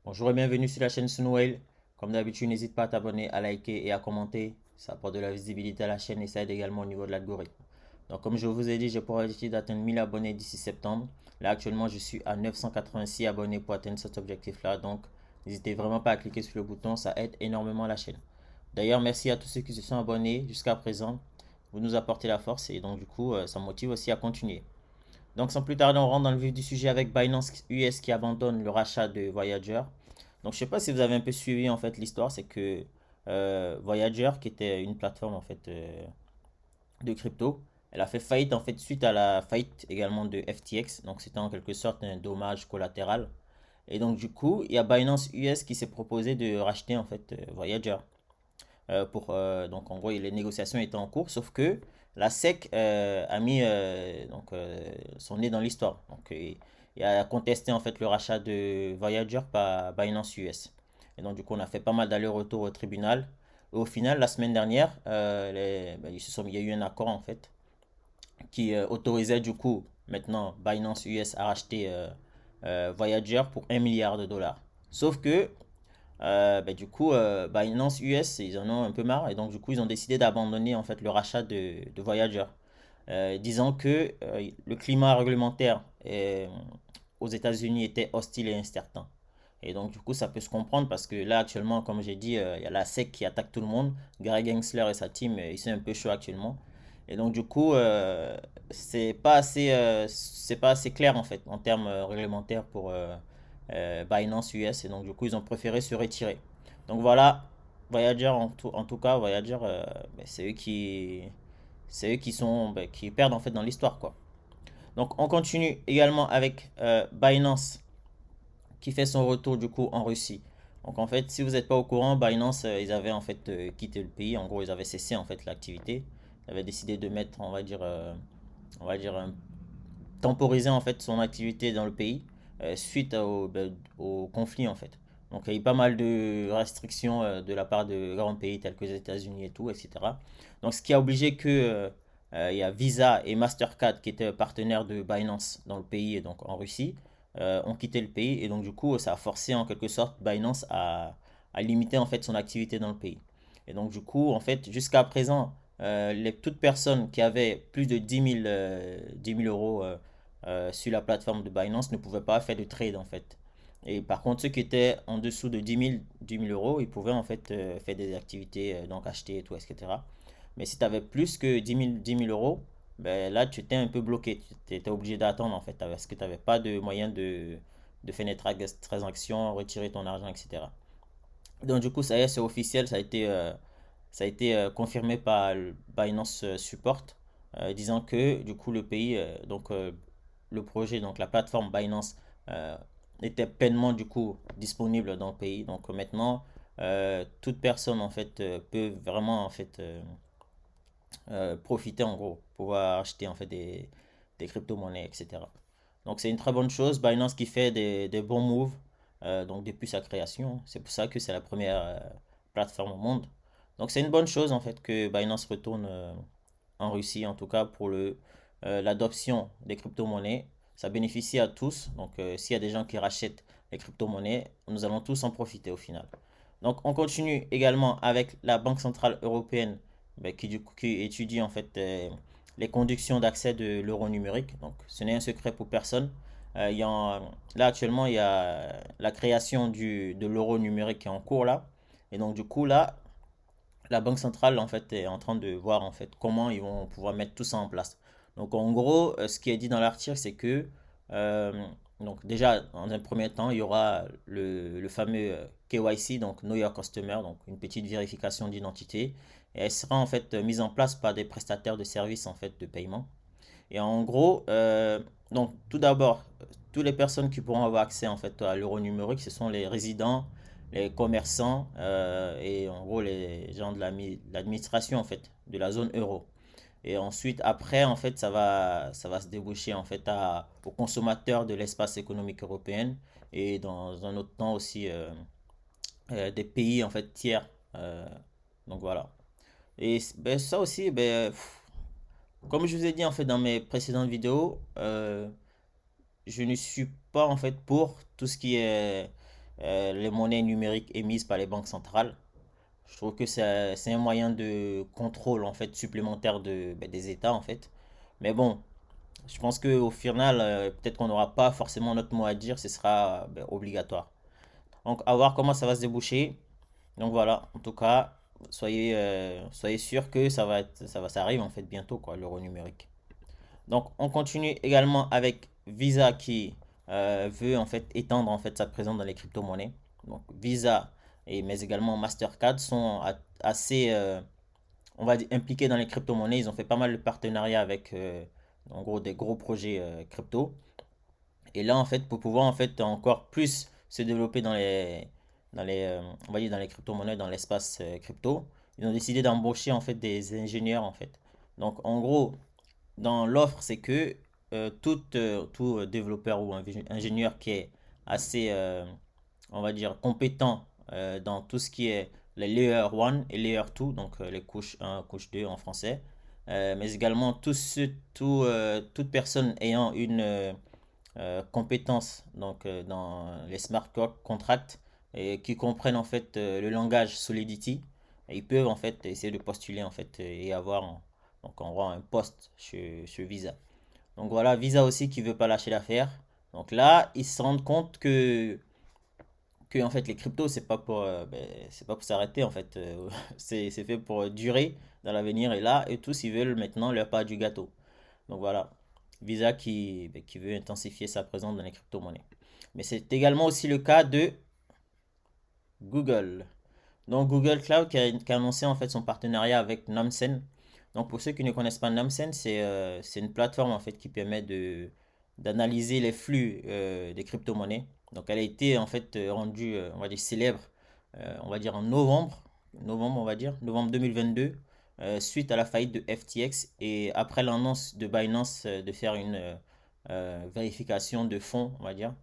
Bonjour et bienvenue sur la chaîne Sunwhale. Comme d'habitude, n'hésite pas à t'abonner, à liker et à commenter. Ça apporte de la visibilité à la chaîne et ça aide également au niveau de l'algorithme. Donc, comme je vous ai dit, j'ai pour objectif d'atteindre 1000 abonnés d'ici septembre. Là, actuellement, je suis à 986 abonnés pour atteindre cet objectif-là. Donc, n'hésitez vraiment pas à cliquer sur le bouton, ça aide énormément la chaîne. D'ailleurs, merci à tous ceux qui se sont abonnés jusqu'à présent. Vous nous apportez la force et donc, du coup, ça me motive aussi à continuer. Donc sans plus tarder, on rentre dans le vif du sujet avec Binance US qui abandonne le rachat de Voyager. Donc je sais pas si vous avez un peu suivi en fait l'histoire, c'est que Voyager, qui était une plateforme en fait de crypto, elle a fait faillite en fait suite à la faillite également de FTX. Donc c'était en quelque sorte un dommage collatéral. Et donc du coup, il y a Binance US qui s'est proposé de racheter en fait Voyager. Donc en gros, les négociations étaient en cours, sauf que la SEC a mis son nez dans l'histoire. Donc il a contesté en fait le rachat de Voyager par Binance US. Et donc du coup, on a fait pas mal d'allers-retours au tribunal. Et au final, la semaine dernière, il y a eu un accord en fait qui autorisait du coup maintenant Binance US à racheter Voyager pour 1 milliard de dollars. Sauf que du coup, Binance US, ils en ont un peu marre et donc du coup, ils ont décidé d'abandonner en fait le rachat de Voyager, disant que le climat réglementaire aux États-Unis était hostile et incertain. Et donc du coup, ça peut se comprendre parce que là actuellement, comme j'ai dit, il y a la SEC qui attaque tout le monde. Gary Gensler et sa team, ils sont un peu chauds actuellement. Et donc du coup, c'est pas assez clair en fait en termes réglementaires pour Binance US et donc du coup ils ont préféré se retirer. Donc voilà, Voyager en tout cas, Voyager, c'est eux qui sont qui perdent en fait dans l'histoire quoi. Donc on continue également avec Binance qui fait son retour du coup en Russie. Donc en fait, si vous n'êtes pas au courant, Binance, ils avaient en fait quitté le pays. En gros, ils avaient cessé en fait l'activité. Ils avaient décidé de mettre, on va dire, temporiser en fait son activité dans le pays suite au conflit en fait. Donc il y a eu pas mal de restrictions de la part de grands pays tels que les États-Unis et tout, etc. Donc ce qui a obligé que il y a Visa et Mastercard qui étaient partenaires de Binance dans le pays et donc en Russie ont quitté le pays et donc du coup ça a forcé en quelque sorte Binance à limiter en fait son activité dans le pays. Et donc du coup en fait jusqu'à présent toute personne qui avait plus de 10 000 euros sur la plateforme de Binance ne pouvaient pas faire de trade en fait. Et par contre, ceux qui étaient en dessous de 10 000 euros, ils pouvaient en fait faire des activités, donc acheter et tout, etc. Mais si tu avais plus que dix mille euros, ben là, tu étais un peu bloqué. Tu étais obligé d'attendre en fait, parce que tu n'avais pas de moyen de faire des transactions, retirer ton argent, etc. Donc du coup, ça y est, c'est officiel, ça a été confirmé par le Binance Support, disant que du coup le pays, le projet, donc la plateforme Binance euh, était pleinement du coup disponible dans le pays. Donc maintenant, toute personne en fait peut vraiment en fait profiter en gros, pouvoir acheter en fait des crypto-monnaies, etc. Donc c'est une très bonne chose. Binance qui fait des bons moves donc depuis sa création. C'est pour ça que c'est la première plateforme au monde. Donc c'est une bonne chose en fait que Binance retourne en Russie, en tout cas pour l'adoption des crypto-monnaies. Ça bénéficie à tous. Donc s'il y a des gens qui rachètent les crypto-monnaies, nous allons tous en profiter au final. Donc on continue également avec la Banque Centrale Européenne qui étudie en fait les conditions d'accès de l'euro numérique. Donc ce n'est un secret pour personne. Là actuellement il y a la création de l'euro numérique qui est en cours là. Et donc du coup là, la Banque centrale en fait est en train de voir en fait comment ils vont pouvoir mettre tout ça en place. Donc en gros, ce qui est dit dans l'article, c'est que euh, donc déjà dans un premier temps, il y aura le fameux KYC, donc Know Your Customer, donc une petite vérification d'identité, et elle sera en fait mise en place par des prestataires de services en fait de paiement. Et en gros, donc tout d'abord, toutes les personnes qui pourront avoir accès en fait à l'euro numérique, ce sont les résidents, les commerçants et en gros les gens de l'administration en fait de la zone euro. Et ensuite, après, en fait, ça va se déboucher en fait aux consommateurs de l'espace économique européen et dans un autre temps aussi des pays en fait tiers. Euh, donc voilà. Et ben, ça aussi, comme je vous ai dit en fait dans mes précédentes vidéos, je ne suis pas en fait pour tout ce qui est les monnaies numériques émises par les banques centrales. Je trouve que c'est un moyen de contrôle en fait supplémentaire des États en fait. Mais bon, je pense qu'au final, peut-être qu'on n'aura pas forcément notre mot à dire, ce sera obligatoire. Donc à voir comment ça va se déboucher. Donc voilà, en tout cas, soyez sûr que ça arrive en fait bientôt quoi, l'euro numérique. Donc on continue également avec Visa qui veut en fait étendre en fait sa présence dans les crypto-monnaies. Donc Visa mais également Mastercard sont assez on va dire impliqués dans les crypto-monnaies. Ils ont fait pas mal de partenariats avec en gros des gros projets crypto. Et là en fait pour pouvoir en fait encore plus se développer on va dire dans les crypto-monnaies, dans l'espace crypto, ils ont décidé d'embaucher en fait des ingénieurs en fait. Donc en gros, dans l'offre, c'est que tout développeur ou ingénieur qui est assez, on va dire, compétent dans tout ce qui est les layer 1 et layer 2, donc les couches 1, couche 2 en français, mais également toute personne ayant une compétence donc, dans les smart contracts et qui comprennent en fait le langage Solidity, et ils peuvent en fait essayer de postuler en fait et avoir donc on voit un poste chez Visa. Donc voilà, Visa aussi qui veut pas lâcher l'affaire. Donc là, ils se rendent compte que en fait les cryptos c'est pas pour s'arrêter en fait. C'est fait pour durer dans l'avenir et là et tous ils veulent maintenant leur part du gâteau. Donc voilà, Visa qui veut intensifier sa présence dans les crypto-monnaies. Mais c'est également aussi le cas de Google. Donc Google Cloud qui a annoncé en fait son partenariat avec Namsen. Donc pour ceux qui ne connaissent pas Namsen, c'est une plateforme en fait qui permet d'analyser les flux des crypto-monnaies. Donc elle a été en fait rendue, on va dire célèbre, on va dire en novembre on va dire, novembre 2022, suite à la faillite de FTX et après l'annonce de Binance de faire une vérification de fonds, on va dire.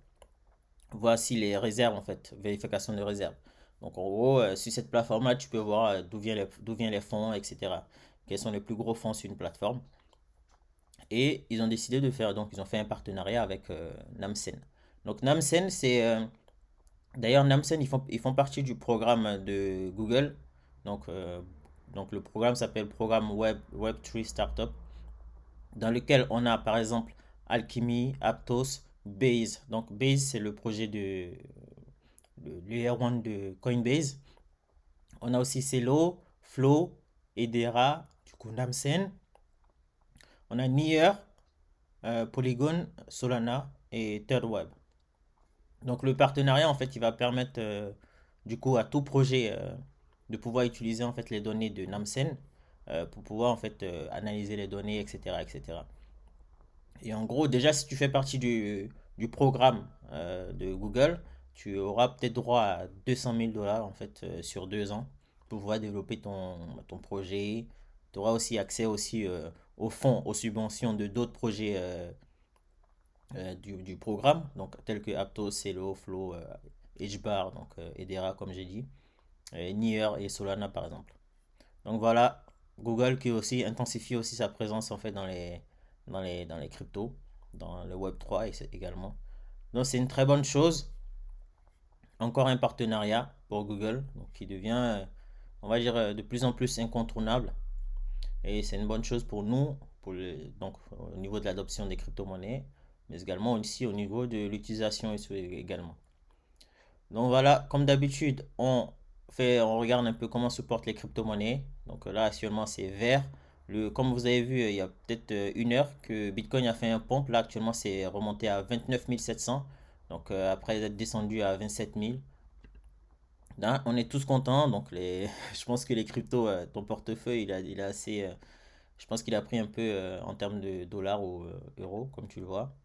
Voici les réserves en fait, vérification de réserves. Donc en gros, sur cette plateforme-là, tu peux voir d'où viennent les fonds, etc. Quels sont les plus gros fonds sur une plateforme. Et ils ont décidé de faire, donc ils ont fait un partenariat avec Namsen. Donc Namsen, d'ailleurs Namsen, ils font partie du programme de Google. Donc, euh, donc le programme s'appelle Programme Web3 Startup, dans lequel on a par exemple Alchemy, Aptos, Base. Donc Base, c'est le projet de le layer 1 de Coinbase. On a aussi Celo, Flow, Edera, du coup Namsen. On a Near, Polygon, Solana et ThirdWeb. Donc le partenariat en fait il va permettre du coup à tout projet de pouvoir utiliser en fait les données de Namsen pour pouvoir en fait analyser les données etc etc. Et en gros déjà si tu fais partie du programme de Google, tu auras peut-être droit à 200 000 dollars en fait sur 2 ans pour pouvoir développer ton projet. Tu auras aussi accès aussi aux fonds, aux subventions de d'autres projets du programme, donc tels que Aptos, Celo, Flow, HBAR, donc Edera comme j'ai dit, Nier et Solana par exemple. Donc voilà, Google qui aussi intensifie aussi sa présence en fait dans les cryptos, dans le Web3 également. Donc c'est une très bonne chose. Encore un partenariat pour Google, donc qui devient, on va dire, de plus en plus incontournable. Et c'est une bonne chose pour nous, donc au niveau de l'adoption des crypto-monnaies, mais également aussi au niveau de l'utilisation également. Donc voilà, comme d'habitude, on regarde un peu comment se portent les crypto-monnaies. Donc là, actuellement, c'est vert. Comme vous avez vu, il y a peut-être 1 heure que Bitcoin a fait un pump. Là, actuellement, c'est remonté à 29 700. Donc après être descendu à 27 000. Là, on est tous contents. Donc je pense que les cryptos, ton portefeuille, il a assez... je pense qu'il a pris un peu en termes de dollars ou euros, comme tu le vois.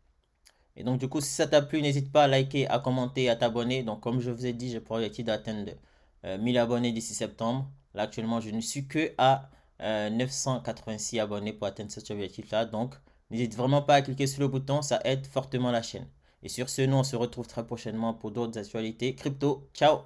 Et donc, du coup, si ça t'a plu, n'hésite pas à liker, à commenter, à t'abonner. Donc, comme je vous ai dit, j'ai pour objectif d'atteindre 1000 abonnés d'ici septembre. Là, actuellement, je ne suis que à 986 abonnés pour atteindre cet objectif-là. Donc, n'hésite vraiment pas à cliquer sur le bouton, ça aide fortement la chaîne. Et sur ce, nous, on se retrouve très prochainement pour d'autres actualités crypto. Ciao!